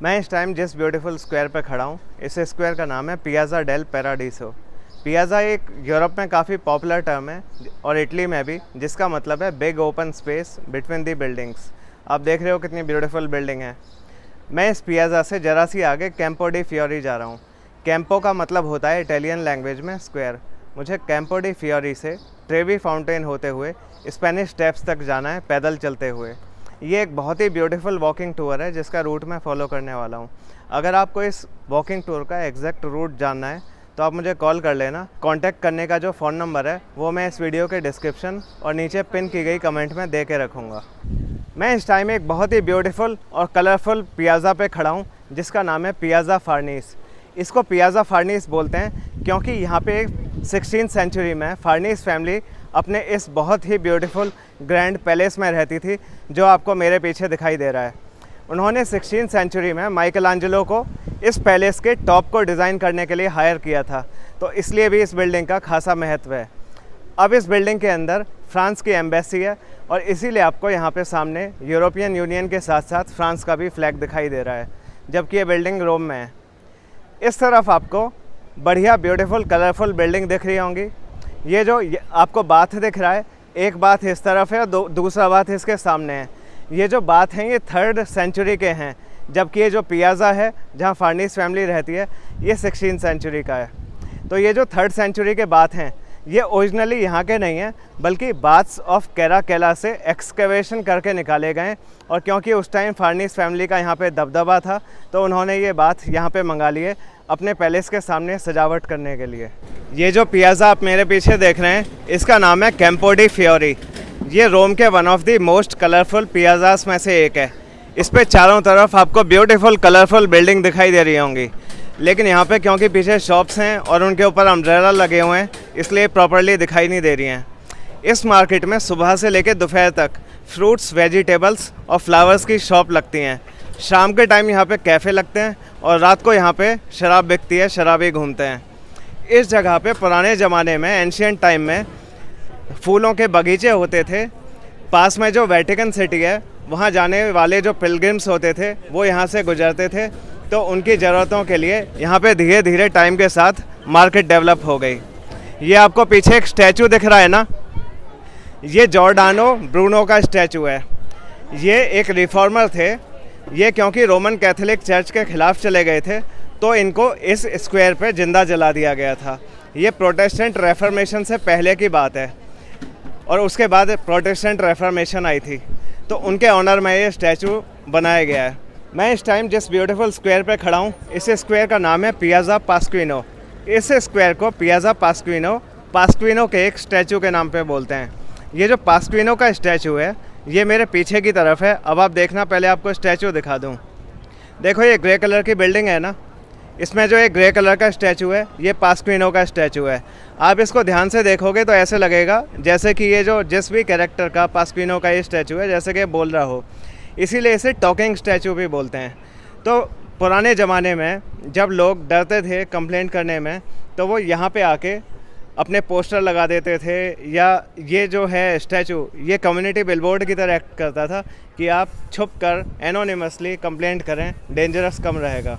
मैं इस टाइम जिस ब्यूटीफुल स्क्वायर पर खड़ा हूँ, इस स्क्वायर का नाम है पियाज़ा डेल पैराडीसो। पियाज़ा एक यूरोप में काफ़ी पॉपुलर टर्म है और इटली में भी, जिसका मतलब है big open space between the buildings. आप देख रहे हो कितनी ब्यूटीफुल बिल्डिंग है। मैं इस पियाज़ा से ज़रा सी आगे कैंपो डी फियोरी जा रहा हूँ। कैंपो का मतलब होता है इटालियन लैंग्वेज में स्क्वायर। मुझे कैंपो डी फियोरी से ट्रेवी फाउंटेन होते हुए स्पेनिश स्टेप्स तक जाना है पैदल चलते हुए। ये एक बहुत ही ब्यूटीफुल वॉकिंग टूर है जिसका रूट मैं फॉलो करने वाला हूँ। अगर आपको इस वॉकिंग टूर का एग्जैक्ट रूट जानना है तो आप मुझे कॉल कर लेना। कांटेक्ट करने का जो फ़ोन नंबर है वो मैं इस वीडियो के डिस्क्रिप्शन और नीचे पिन की गई कमेंट में दे के रखूँगा। मैं इस टाइम एक बहुत ही ब्यूटीफुल और कलरफुल पियाज़ा पे खड़ा हूँ जिसका नाम है पियाज़ा फार्नीस। इसको पियाज़ा फार्नीस बोलते हैं क्योंकि यहाँ पे 16th सेंचुरी में फार्नीस फैमिली अपने इस बहुत ही ब्यूटीफुल ग्रैंड पैलेस में रहती थी, जो आपको मेरे पीछे दिखाई दे रहा है। उन्होंने 16th सेंचुरी में माइकलैंजेलो को इस पैलेस के टॉप को डिज़ाइन करने के लिए हायर किया था, तो इसलिए भी इस बिल्डिंग का खासा महत्व है। अब इस बिल्डिंग के अंदर फ्रांस की एम्बेसी है और इसीलिए आपको यहाँ पे सामने यूरोपियन यूनियन के साथ साथ फ्रांस का भी फ्लैग दिखाई दे रहा है, जबकि ये बिल्डिंग रोम में है। इस तरफ आपको बढ़िया ब्यूटीफुल कलरफुल बिल्डिंग दिख रही होंगी। ये जो आपको बाथ दिख रहा है, एक बाथ इस तरफ है और दूसरा बाथ इसके सामने है। ये जो बाथ हैं ये 3rd सेंचुरी के हैं, जबकि ये जो पियाज़ा है जहाँ फार्नीस फैमिली रहती है ये 16th सेंचुरी का है। तो ये जो 3rd सेंचुरी के बाथ हैं ये ओरिजिनली यहाँ के नहीं हैं, बल्कि बाथ्स ऑफ कैराकेला से एक्सकवेशन करके निकाले गए। और क्योंकि उस टाइम फार्नीस फैमिली का यहाँ पे दबदबा था तो उन्होंने ये बाथ यहाँ पे मंगा लिए अपने पैलेस के सामने सजावट करने के लिए। ये जो पियाज़ा आप मेरे पीछे देख रहे हैं इसका नाम है कैंपो डी फियोरी। ये रोम के one of the most colourful piazzas में से एक है। इस पे चारों तरफ आपको ब्यूटीफुल कलरफुल बिल्डिंग दिखाई दे रही होंगी, लेकिन यहाँ पे क्योंकि पीछे शॉप्स हैं और उनके ऊपर अम्ब्रेला लगे हुए हैं इसलिए प्रॉपर्ली दिखाई नहीं दे रही हैं। इस मार्केट में सुबह से लेकर दोपहर तक फ्रूट्स, वेजिटेबल्स और फ्लावर्स की शॉप लगती हैं। शाम के टाइम यहाँ पे कैफ़े लगते हैं और रात को यहाँ पे शराब बिकती है, शराबी घूमते हैं। इस जगह पे पुराने ज़माने में एंशियंट टाइम में फूलों के बगीचे होते थे। पास में जो वेटिकन सिटी है वहाँ जाने वाले जो पिलग्रिम्स होते थे वो यहाँ से गुजरते थे, तो उनकी ज़रूरतों के लिए यहाँ पे धीरे धीरे टाइम के साथ मार्केट डेवलप हो गई। ये आपको पीछे एक स्टैचू दिख रहा है ना, ये जॉर्डानो ब्रूनो का स्टैचू है। ये एक रिफॉर्मर थे। ये क्योंकि रोमन कैथोलिक चर्च के ख़िलाफ़ चले गए थे तो इनको इस स्क्वायर पे जिंदा जला दिया गया था। ये प्रोटेस्टेंट रेफर्मेशन से पहले की बात है और उसके बाद प्रोटेस्टेंट रेफर्मेशन आई थी, तो उनके ऑनर में ये स्टैचू बनाया गया है। मैं इस टाइम जिस ब्यूटीफुल स्क्वायर पे खड़ा हूँ इस स्क्वायर का नाम है पियाज़ा पास्क्विनो। इस स्क्वायर को पियाज़ा पास्क्विनो के एक स्टैचू के नाम पे बोलते हैं। ये जो पास्क्विनो का स्टैचू है ये मेरे पीछे की तरफ है। अब आप देखना, पहले आपको स्टैचू दिखा दूँ। देखो ये ग्रे कलर की बिल्डिंग है ना, इसमें जो एक ग्रे कलर का स्टैचू है ये पास्क्विनो का स्टैचू है। आप इसको ध्यान से देखोगे तो ऐसे लगेगा जैसे कि ये जो जिस भी कैरेक्टर का पास्क्विनो का ये स्टैचू है जैसे कि बोल रहा हो, इसीलिए इसे टॉकिंग स्टैचू भी बोलते हैं। तो पुराने ज़माने में जब लोग डरते थे कंप्लेंट करने में तो वो यहाँ पे आके अपने पोस्टर लगा देते थे, या ये जो है स्टैचू ये कम्युनिटी बिलबोर्ड की तरह एक्ट करता था कि आप छुप कर एनोनिमसली कंप्लेंट करें, डेंजरस कम रहेगा।